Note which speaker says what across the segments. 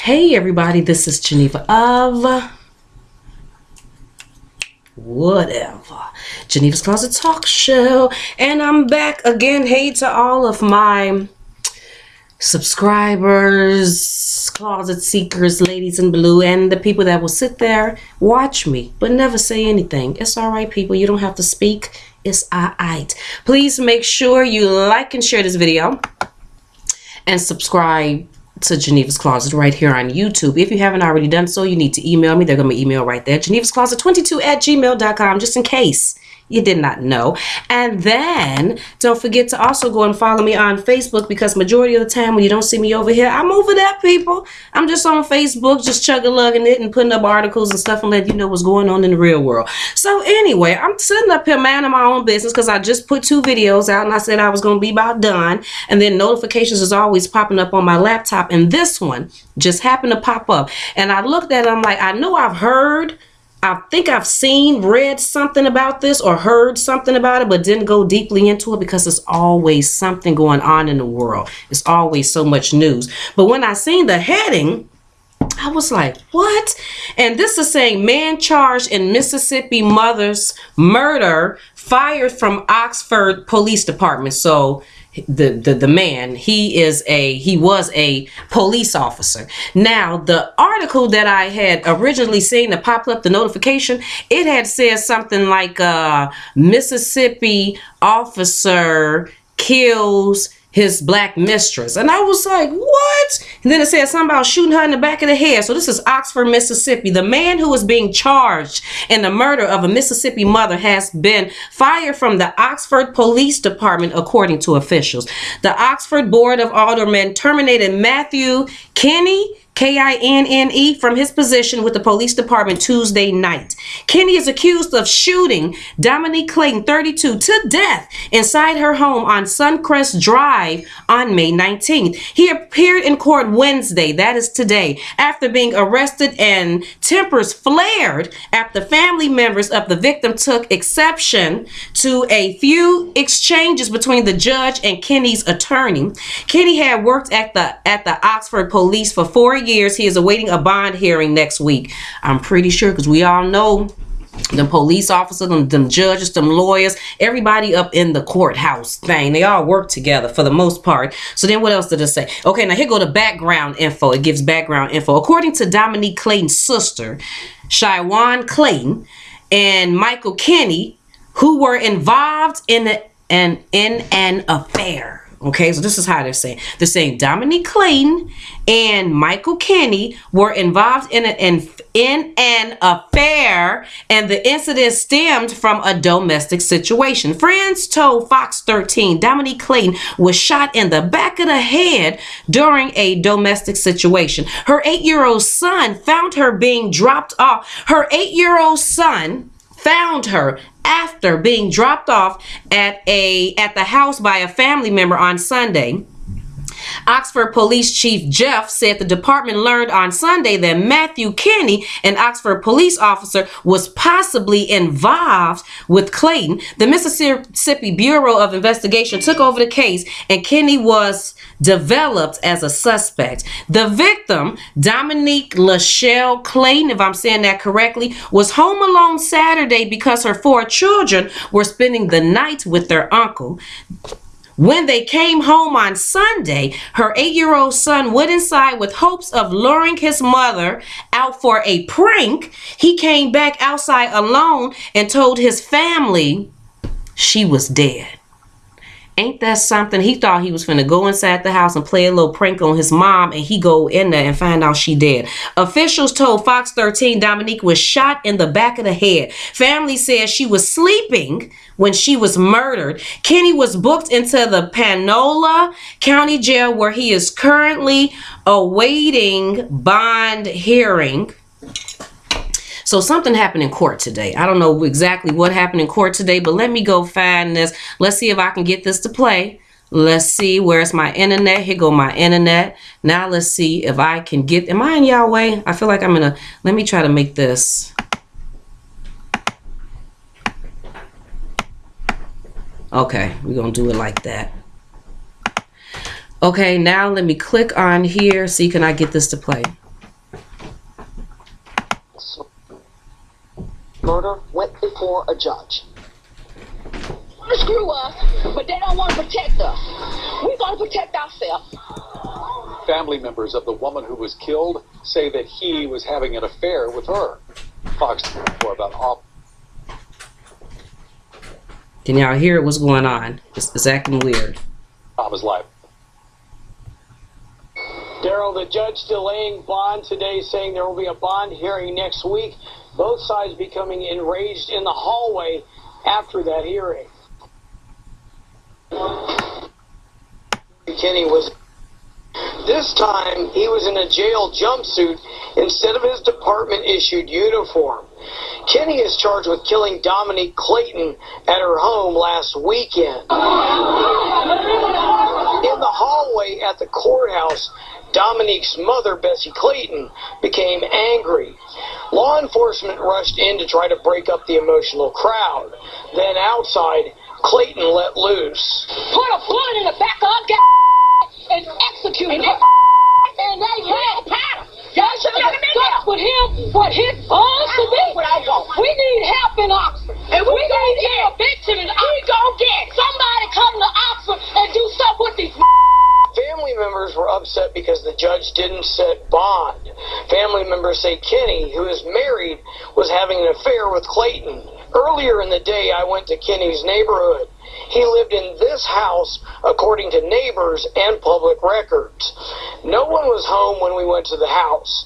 Speaker 1: Hey everybody, this is Geneva of whatever, Geneva's Closet Talk Show, and I'm back again. Hey to all of my subscribers, closet seekers, ladies in blue, and the people that will sit there, watch me, but never say anything. It's all right, people. You don't have to speak. It's all right. Please make sure you like and share this video and subscribe to Geneva's Closet right here on YouTube. If you haven't already done so, you need to email me. They're going to be email right there, genevascloset22@gmail.com, just in case you did not know. And then don't forget to also go and follow me on Facebook, because majority of the time when you don't see me over here, I'm over there, people. I'm just on Facebook, just chug-a-lugging it and putting up articles and stuff and letting you know what's going on in the real world. So anyway, I'm sitting up here minding my own business because I just put 2 videos out and I said I was going to be about done. And then notifications is always popping up on my laptop. And this one just happened to pop up. And I looked at it, I'm like, I know I've heard, I think I've seen, read something about this or heard something about it, but didn't go deeply into it because there's always something going on in the world. It's always so much news. But when I seen the heading, I was like, what? And this is saying man charged in Mississippi mother's murder fired from Oxford Police Department. So the man, he was a police officer. Now the article that I had originally seen that popped up the notification, it had said something like Mississippi officer kills his black mistress. And I was like, what? And then it said something about shooting her in the back of the head. So this is Oxford, Mississippi. The man who is being charged in the murder of a Mississippi mother has been fired from the Oxford Police Department, according to officials. The Oxford Board of Aldermen terminated Matthew Kinney, K-I-N-N-E, from his position with the police department Tuesday night. Kinney is accused of shooting Dominique Clayton, 32, to death inside her home on Suncrest Drive on May 19th. He appeared in court Wednesday, that is today, after being arrested, and tempers flared after family members of the victim took exception to a few exchanges between the judge and Kinney's attorney. Kinney had worked at the Oxford Police for 4 years. He is awaiting a bond hearing next week. I'm pretty sure, because we all know them police officers, them judges, them lawyers, everybody up in the courthouse thing, they all work together for the most part. So then what else did it say? Okay, now here go the background info. It gives background info. According to Dominique Clayton's sister, Shywan Clayton, and Michael Kinney, who were involved in an affair. Okay, so this is how they're saying. They're saying Dominique Clayton and Michael Kinney were involved in an affair, and the incident stemmed from a domestic situation. Friends told Fox 13 Dominique Clayton was shot in the back of the head during a domestic situation. Her 8-year-old son found her being dropped off. Her 8-year-old son found her after being dropped off at the house by a family member on Sunday. Oxford Police Chief Jeff said the department learned on Sunday that Matthew Kinney, an Oxford police officer, was possibly involved with Clayton. The Mississippi Bureau of Investigation took over the case, and Kinney was developed as a suspect. The victim, Dominique Lachelle Clayton, if I'm saying that correctly, was home alone Saturday because her 4 children were spending the night with their uncle. When they came home on Sunday, her 8-year-old son went inside with hopes of luring his mother out for a prank. He came back outside alone and told his family she was dead. Ain't that something? He thought he was finna go inside the house and play a little prank on his mom, and he go in there and find out she dead. Officials told Fox 13 Dominique was shot in the back of the head. Family says she was sleeping when she was murdered. Kinney was booked into the Panola County Jail, where he is currently awaiting bond hearing. So something happened in court today. I don't know exactly what happened in court today, but let me go find this. Let's see if I can get this to play. Let's see, where's my internet? Here go my internet. Now let's see if I can get, am I in y'all way? I feel like I'm gonna, let me try to make this. Okay, we're gonna do it like that. Okay, now let me click on here. See, can I get this to play?
Speaker 2: Murder went before a judge.
Speaker 3: Screw us, but they don't want to protect us. We're going to protect ourselves.
Speaker 4: Family members of the woman who was killed say that he was having an affair with her. Fox for about
Speaker 1: Can y'all hear what's going on? It's acting weird.
Speaker 4: Thomas' life.
Speaker 5: Daryl, the judge delaying bond today, saying there will be a bond hearing next week. Both sides becoming enraged in the hallway after that hearing. Kenny was... This time, he was in a jail jumpsuit instead of his department-issued uniform. Kenny is charged with killing Dominique Clayton at her home last weekend. In the hallway at the courthouse, Dominique's mother, Bessie Clayton, became angry. Law enforcement rushed in to try to break up the emotional crowd. Then outside, Clayton let loose.
Speaker 3: Put a bullet in the back of our and execute him. And they had pattern. Y'all should have stuck with him what his bonds to be. We need help in Oxford. And we need intervention in Oxford. We gon' get somebody come to Oxford and do something with these.
Speaker 5: Family members were upset because the judge didn't set bond. Family members say Kenny, who is married, was having an affair with Clayton. Earlier in the day, I went to Kenny's neighborhood. He lived in this house, according to neighbors and public records. No one was home when we went to the house.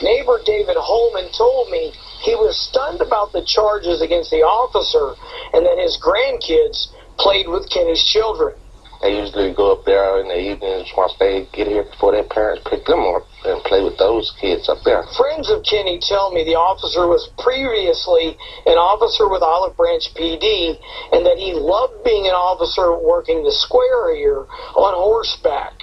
Speaker 5: Neighbor David Holman told me he was stunned about the charges against the officer and that his grandkids played with Kenny's children.
Speaker 6: They usually go up there in the evenings once they get here before their parents pick them up and play with those kids up there.
Speaker 5: Friends of Kenny tell me the officer was previously an officer with Olive Branch PD and that he loved being an officer working the square here on horseback.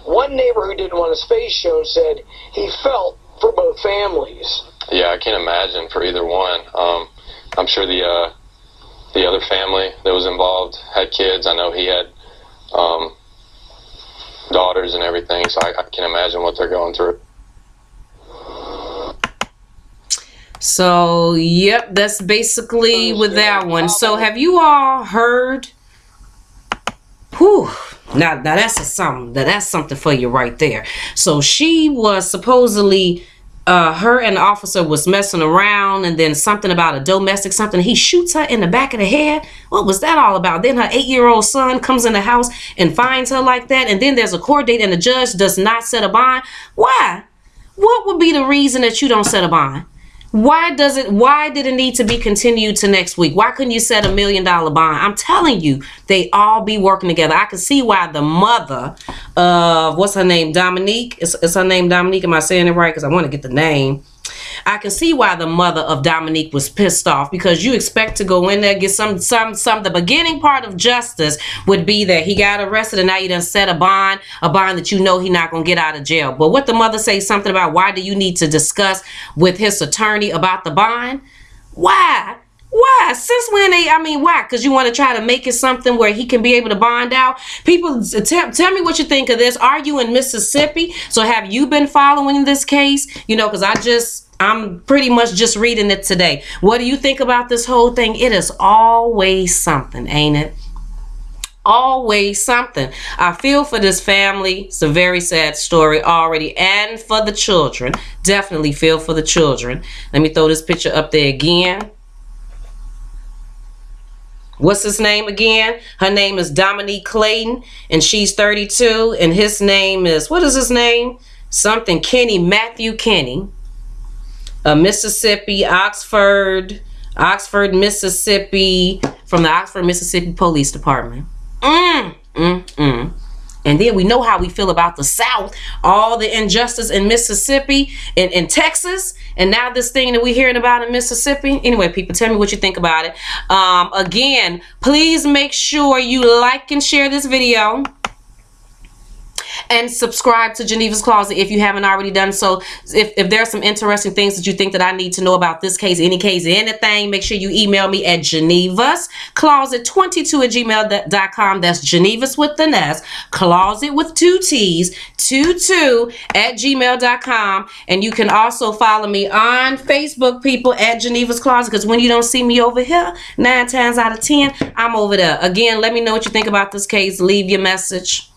Speaker 5: One neighbor who didn't want his face shown said he felt for both families.
Speaker 7: Yeah, I can't imagine for either one. I'm sure the other family that was involved had kids. I know he had daughters and everything, so I can imagine what they're going through.
Speaker 1: So, yep, that's basically with that one. So, have you all heard? Whew. Now that's something. That's something for you right there. So, she was supposedly... her and the officer was messing around, and then something about a domestic something. He shoots her in the back of the head. What was that all about? Then her 8-year-old son comes in the house and finds her like that. And then there's a court date and the judge does not set a bond. Why? What would be the reason that you don't set a bond? Why did it need to be continued to next week? Why couldn't you set $1 million bond? I'm telling you, they all be working together. I can see why the mother of, what's her name, Dominique? Is her name Dominique? Am I saying it right? Because I want to get the name. I can see why the mother of Dominique was pissed off, because you expect to go in there, get some, the beginning part of justice would be that he got arrested and now you done set a bond that you know he not going to get out of jail. But what the mother say something about, why do you need to discuss with his attorney about the bond? Why? Why? Since when why? Because you want to try to make it something where he can be able to bond out? People, tell me what you think of this. Are you in Mississippi? So have you been following this case? You know, because I'm pretty much just reading it today. What do you think about this whole thing? It is always something, ain't it? Always something. I feel for this family. It's a very sad story already. And for the children. Definitely feel for the children. Let me throw this picture up there again. What's his name again? Her name is Dominique Clayton, and she's 32. And his name is, what is his name? Something Kenny, Matthew Kenny. Mississippi, Oxford, Mississippi, from the Oxford, Mississippi Police Department. And then we know how we feel about the South, all the injustice in Mississippi and in Texas, and now this thing that we're hearing about in Mississippi. Anyway, people, tell me what you think about it. Again, please make sure you like and share this video. and subscribe to Geneva's Closet if you haven't already done so. If there are some interesting things that you think that I need to know about this case, any case, anything, make sure you email me at genevascloset22@gmail.com. That's Genevas with an S, closet with 2 T's, 22@gmail.com. And you can also follow me on Facebook, people, at Geneva's Closet, because when you don't see me over here, 9 times out of 10, I'm over there. Again, let me know what you think about this case. Leave your message.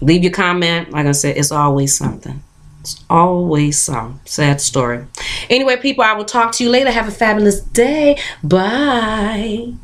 Speaker 1: Leave your comment. Like I said, it's always something. It's always some sad story. Anyway, people, I will talk to you later. Have a fabulous day. Bye.